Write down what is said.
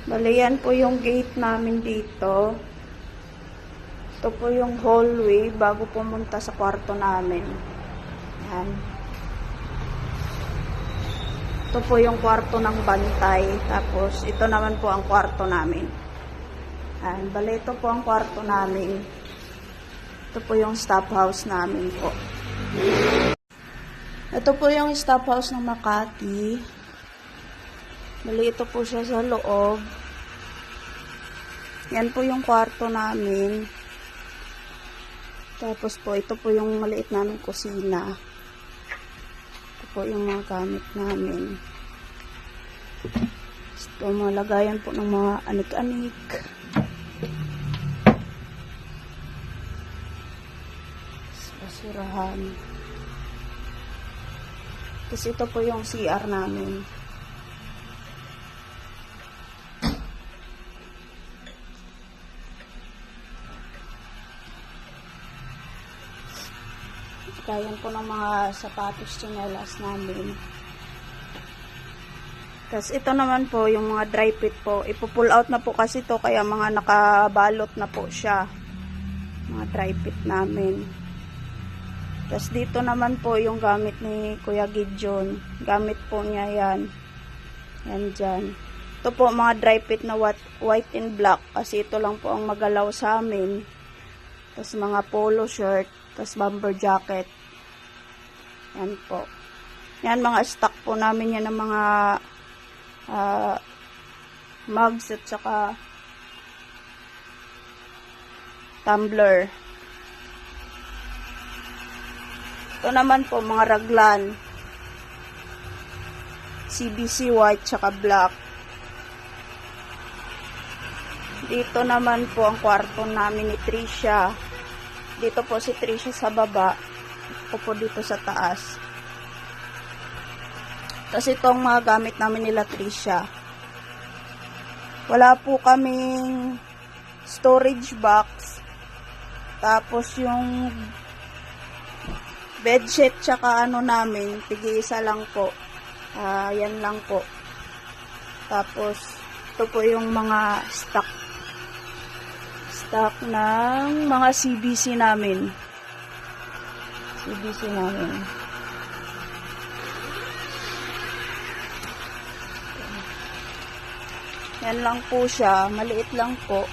Bali, yan po yung gate namin dito. Ito po yung hallway bago pumunta sa kwarto namin. Yan. Ito po yung kwarto ng bantay. Tapos, ito naman po ang kwarto namin. Yan. Bali, ito po ang kwarto namin. Ito po yung staff house namin po. Ito po yung staff house ng Makati. Bali, ito po siya sa loob. Yan po yung kwarto namin. Tapos po, ito po yung maliit naming kusina. Ito po yung mga gamit namin. Ito, mga lagayan po ng mga anik-anik. Basurahan. Tapos ito po yung CR namin. Kayan po ng mga sapatos, tsinelas namin. Tapos ito naman po, yung mga dry fit po. Ipo-pull out na po kasi to kaya mga nakabalot na po siya. Mga dry fit namin. Tapos dito naman po yung gamit ni Kuya Gideon. Gamit po niya yan. Yan dyan. Ito po mga dry fit na white and black. Kasi ito lang po ang magalaw sa amin. Tapos mga polo shirt. Tapos bomber jacket. Yan po. Yan mga stock po namin yan ng mga mugs at saka tumbler. Ito naman po mga raglan. CBC white tsaka black. Dito naman po ang kwarto namin ni Trisha. Dito po si Trisha sa baba. Ako po dito sa taas. Tapos itong mga gamit namin nila Trisha. Wala po kaming storage box. Tapos yung bedsheet tsaka ano namin, tig-isa lang po. Yan lang po. Tapos ito po yung mga stock ng mga CBC namin. Yan lang po siya. Maliit lang po.